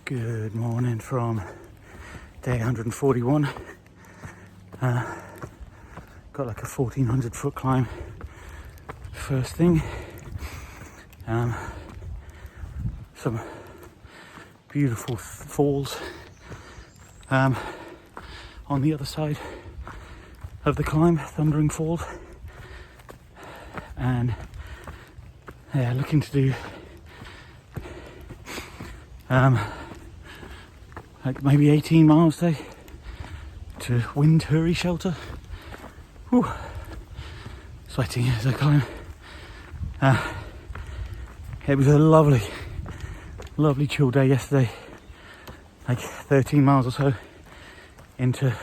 Good morning from day 141. Got like a 1400 foot climb first thing. Some beautiful falls on the other side of the climb, Thundering Falls. And yeah, looking to do like maybe 18 miles today to Windhurry shelter. Whew. Sweating as I climb. It was a lovely chill day yesterday, like 13 miles or so into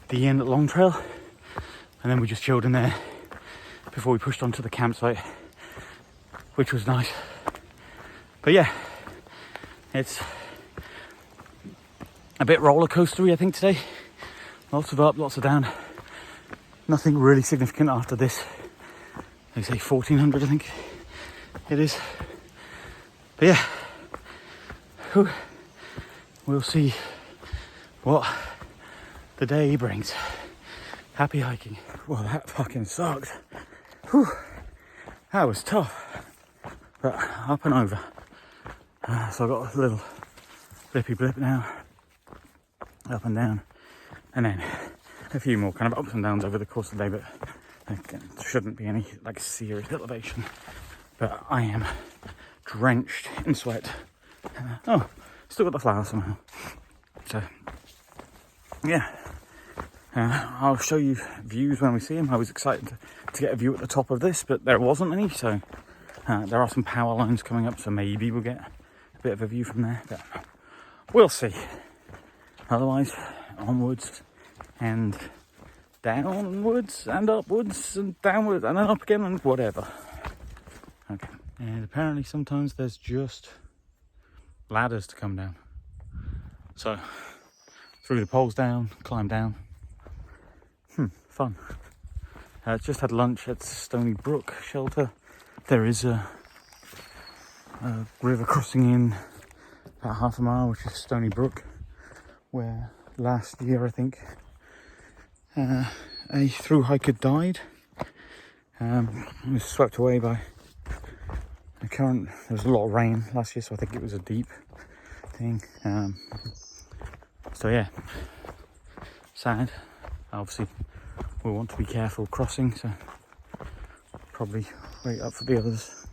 the inn at Long Trail, and then we just chilled in there before we pushed onto the campsite, which was nice. But yeah, it's a bit roller coastery, I think, today. Lots of up, lots of down. Nothing really significant after this. They say 1400, I think it is. But yeah, we'll see what the day brings. Happy hiking. Well, that fucking sucked. Whew. That was tough, but up and over. So I've got a little flippy blip now, up and down, and then a few more kind of ups and downs over the course of the day, but there shouldn't be any like serious elevation. But I am drenched in sweat. Still got the flower somehow. So yeah, I'll show you views when we see them. I was excited to get a view at the top of this, but there wasn't any, so there are some power lines coming up, so maybe we'll get a bit of a view from there, but we'll see. Otherwise, onwards and downwards and upwards and downwards and then up again and whatever. Okay. And apparently sometimes there's just ladders to come down. So, through the poles down, climb down. Fun. Just had lunch at Stony Brook shelter. There is a river crossing in about half a mile, which is Stony Brook, where last year I think a through hiker died. It was swept away by the current. There was a lot of rain last year, so I think it was a deep thing. So yeah, sad. Obviously we want to be careful crossing, so probably wait up for the others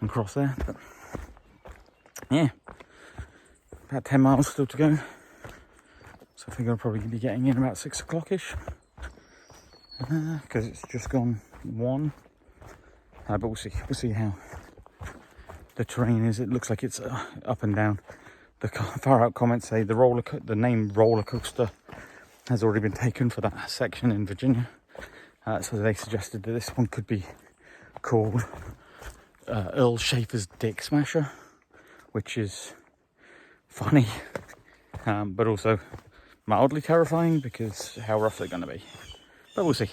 and cross there. But yeah, about 10 miles still to go, so I think I'll probably be getting in about 6 o'clock-ish, because it's just gone 1. But we'll see how the terrain is. It looks like it's up and down. The far out comments say the name roller coaster has already been taken for that section in Virginia, so they suggested that this one could be called Earl Schaefer's Dick Smasher, which is funny, but also mildly terrifying because how rough they're going to be. But we'll see.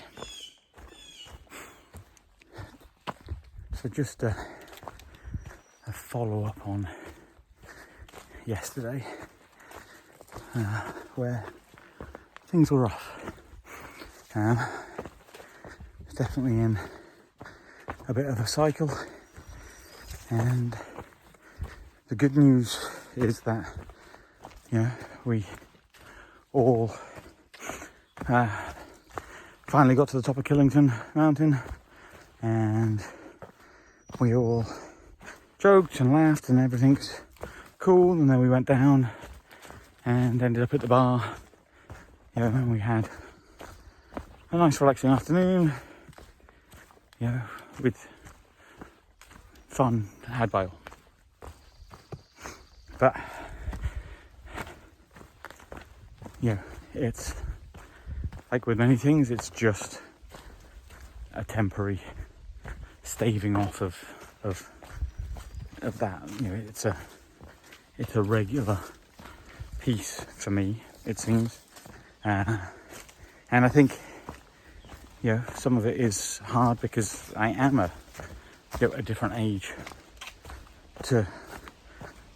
So just a follow-up on yesterday, where things were rough. It's definitely in a bit of a cycle, and the good news is that, we all finally got to the top of Killington Mountain, and we all joked and laughed and everything's cool, and then we went down and ended up at the bar. And we had a nice relaxing afternoon, with fun had by all. But it's like with many things, it's just a temporary staving off of that. It's a regular piece for me, it seems. And I think, some of it is hard because I am a different age to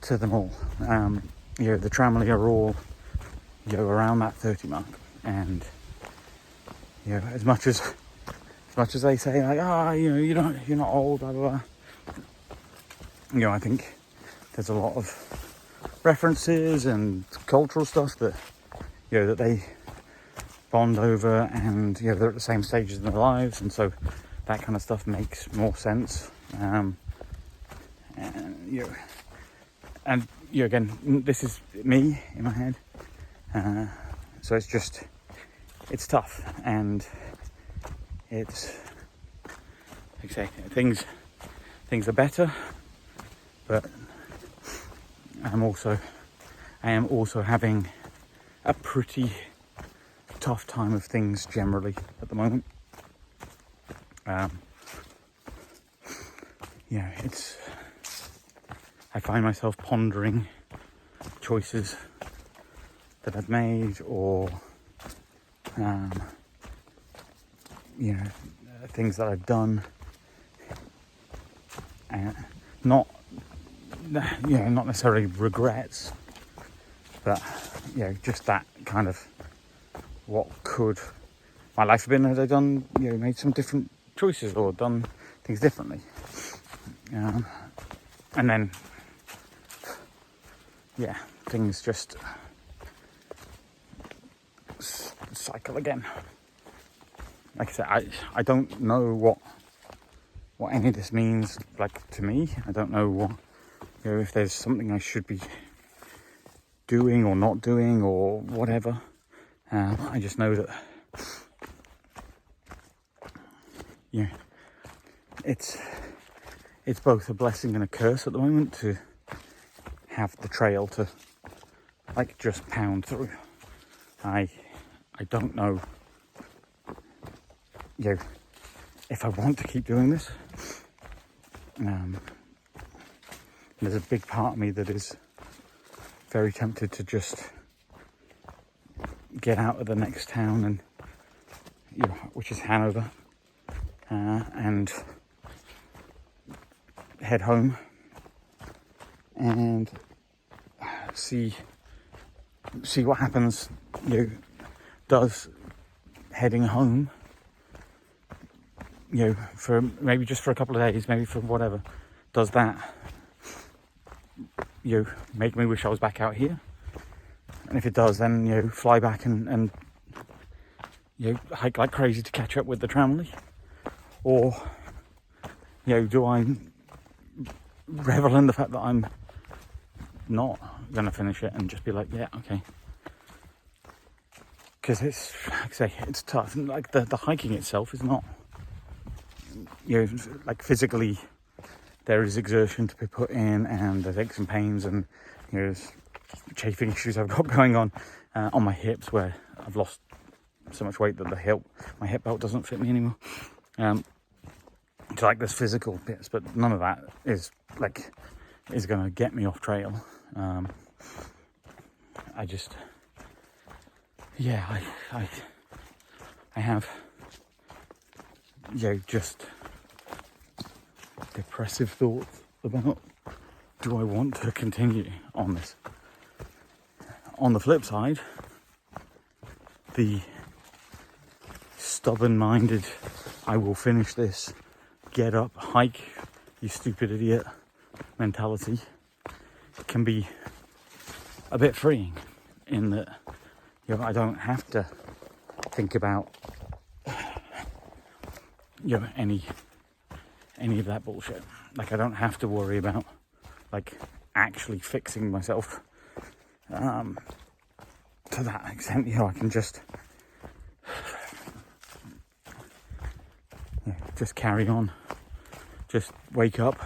to them all. The Tramley are all, around that 30 mark, and as much as they say like, you're not old, blah blah blah. I think there's a lot of references and cultural stuff that that they bond over, and they're at the same stages in their lives, and so that kind of stuff makes more sense. And again, this is me in my head, so it's tough, and it's like I say, things are better, but I am also having a pretty tough time of things generally at the moment. I find myself pondering choices that I've made, or things that I've done, not necessarily regrets, but just that kind of what could my life have been had I done, made some different choices or done things differently, and then things just cycle again. Like I said, I don't know what any of this means, like, to me. I don't know what, if there's something I should be doing or not doing or whatever. I just know that it's both a blessing and a curse at the moment to have the trail to just pound through. I don't know if I want to keep doing this. There's a big part of me that is very tempted to just get out of the next town, and which is Hanover, and head home and see what happens. Does heading home, for maybe just for a couple of days, maybe for whatever, does that make me wish I was back out here? And if it does, then fly back and hike like crazy to catch up with the Tramley, or do I revel in the fact that I'm not gonna finish it and just be like, yeah, okay? Because it's, like I say, it's tough. And like the hiking itself is not, like, physically there is exertion to be put in, and there's aches and pains, and there's chafing issues I've got going on my hips, where I've lost so much weight that my hip belt doesn't fit me anymore. So there's physical bits, but none of that is going to get me off trail. I just, I have, just depressive thoughts about, do I want to continue on this? On the flip side, the stubborn-minded, I will finish this, get up, hike, you stupid idiot mentality can be a bit freeing, in that I don't have to think about any of that bullshit. I don't have to worry about actually fixing myself to that extent. I can just carry on. Just wake up,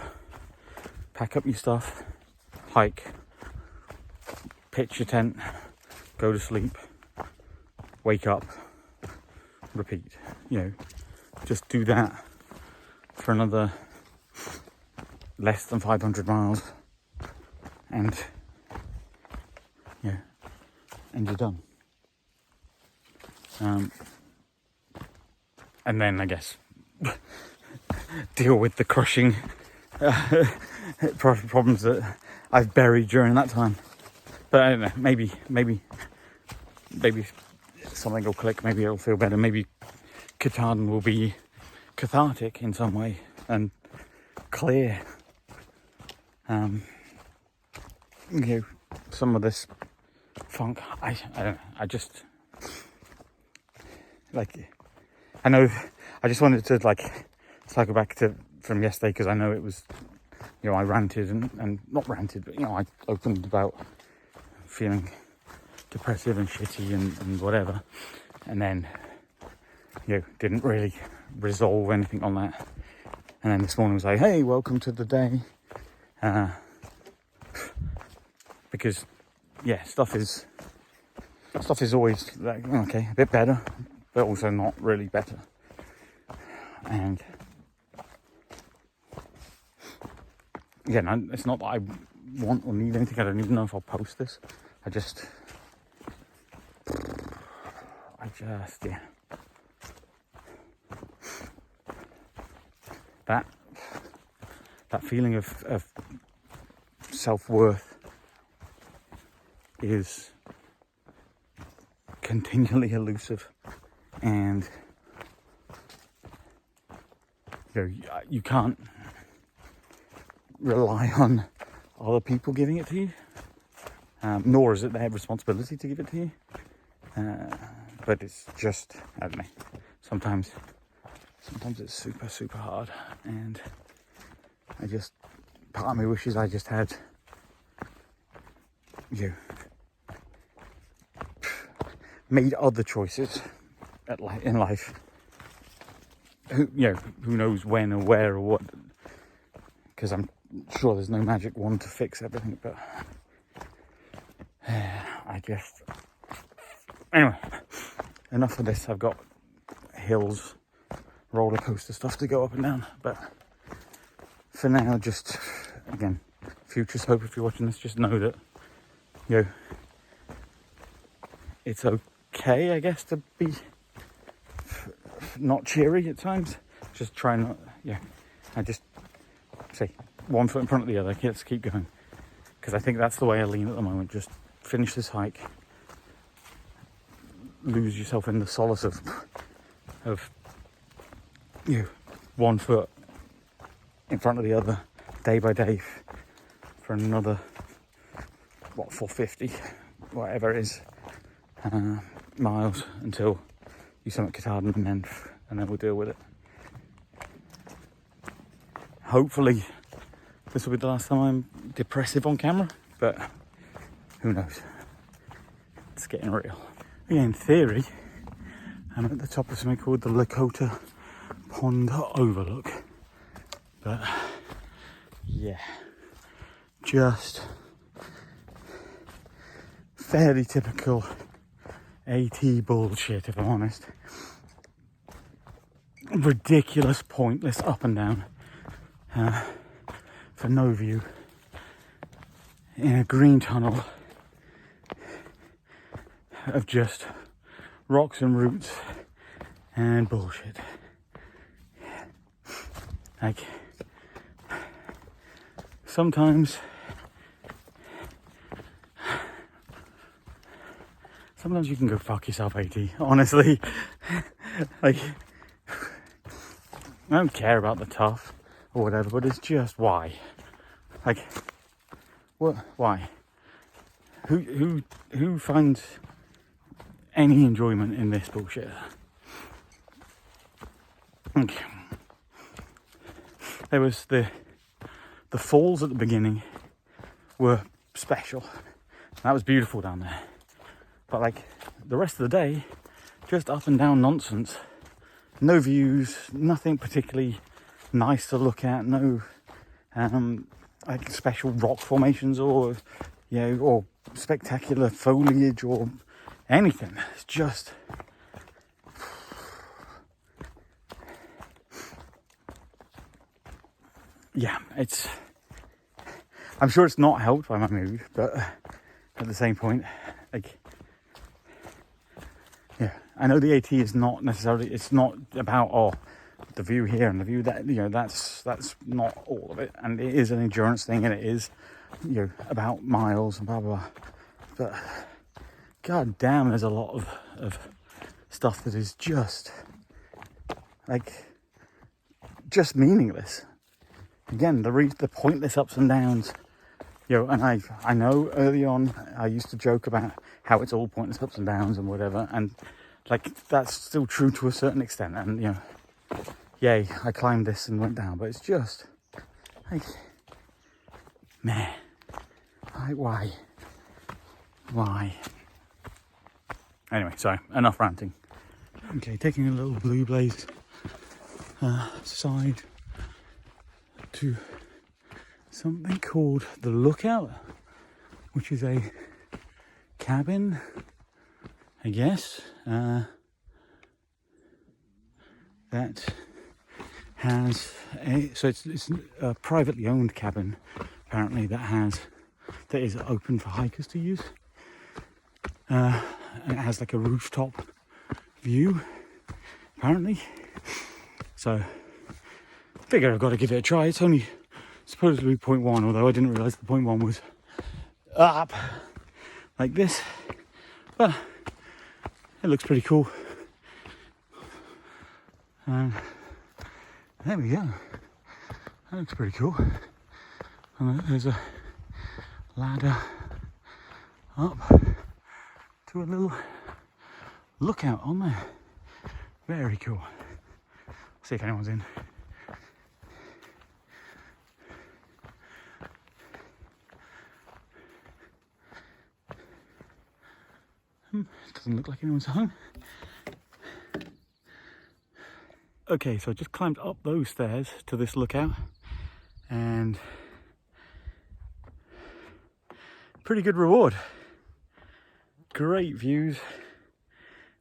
pack up your stuff, hike, pitch your tent, go to sleep, wake up, repeat. Just do that for another less than 500 miles, and you're done. And then I guess deal with the crushing problems that I've buried during that time. But I don't know, maybe something will click, maybe it'll feel better, maybe Katahdin will be cathartic in some way and clear some of this funk. I don't know, I just I know I just wanted to cycle back to from yesterday, because I know it was, I ranted and not ranted, but I opened about feeling depressive and shitty and whatever, and then didn't really resolve anything on that. And then this morning was like, hey, welcome to the day, because stuff is always okay, a bit better, but also not really better. And it's not that I want or need anything. I don't even know if I'll post this. That feeling of self-worth is continually elusive, and you can't rely on other people giving it to you, nor is it their responsibility to give it to you, but it's just, I don't know, sometimes it's super, super hard, and part of me wishes I just had made other choices in life. Who knows when or where or what, because I'm sure there's no magic wand to fix everything, but anyway, enough of this. I've got hills, roller coaster stuff to go up and down, but for now, just again, future's hope. If you're watching this, just know that it's okay, I guess, to be not cheery at times. Just try not, I just say one foot in front of the other. Let's keep going, because I think that's the way I lean at the moment. Just finish this hike, lose yourself in the solace of one foot in front of the other, day by day, for another 450, whatever it is, miles, until you summit Katahdin, and then we'll deal with it. Hopefully this will be the last time I'm depressive on camera, but who knows? It's getting real. Yeah, in theory, I'm at the top of something called the Lakota Pond Overlook, but just fairly typical AT bullshit, if I'm honest. Ridiculous, pointless up and down for no view in a green tunnel of just rocks and roots and bullshit. Sometimes you can go fuck yourself, AT, honestly. I don't care about the tough or whatever, but it's just why? What? Why? Who finds any enjoyment in this bullshit? There was the falls at the beginning were special. That was beautiful down there. But the rest of the day, just up and down nonsense. No views, nothing particularly nice to look at, no special rock formations or spectacular foliage or anything. It's just I'm sure it's not helped by my mood, but at the same point, I know the AT is not necessarily, it's not about, the view here and the view that, you know, that's not all of it, and it is an endurance thing, and it is, you know, about miles and blah blah blah. But god damn, there's a lot of stuff that is just like just meaningless. Again, the pointless ups and downs, you know. And I know early on I used to joke about how it's all pointless ups and downs and whatever, and like that's still true to a certain extent. And you know, yay, I climbed this and went down, but it's just like, man, like why? Anyway, sorry, enough ranting. Okay, taking a little blue blaze side to something called the Lookout, which is a cabin, I guess, that has it's a privately owned cabin, apparently, that is open for hikers to use. And it has like a rooftop view, apparently. So figure I've got to give it a try. It's only supposedly 0.1, although I didn't realise the 0.1 was up like this. But it looks pretty cool. And there we go. That looks pretty cool. And there's a ladder up to a little lookout on there. Very cool. See if anyone's in. Doesn't look like anyone's home. Okay, so I just climbed up those stairs to this lookout, and pretty good reward. Great views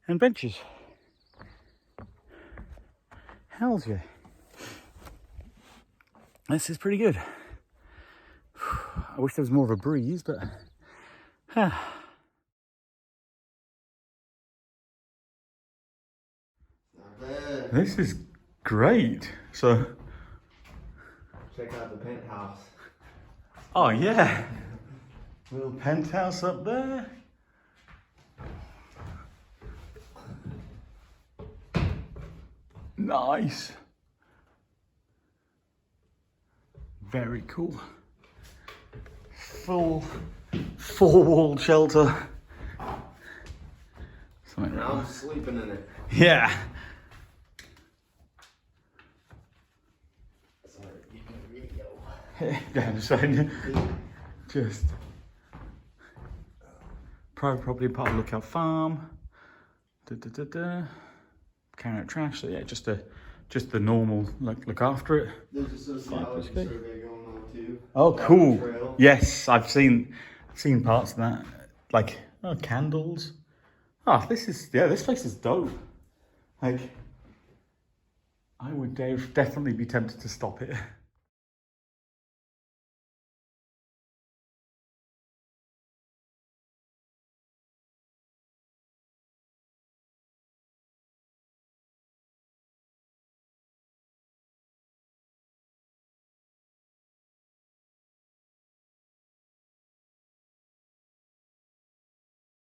and benches. Hells yeah. This is pretty good. I wish there was more of a breeze, but this is great. So check out the penthouse. Oh yeah, little penthouse up there. Nice. Very cool. Full four-walled shelter. Something And I'm sleeping in it. Yeah. Sorry, you can video. Down the side. Just private property, part of Lookout Farm. Carrying out trash. So yeah, just the normal look after it. There's a sociology survey going on too. Oh, cool. Appalachian Trail. Yes, I've seen parts of that. Like, oh, candles. Oh, this place is dope. Like, I would definitely be tempted to stop it.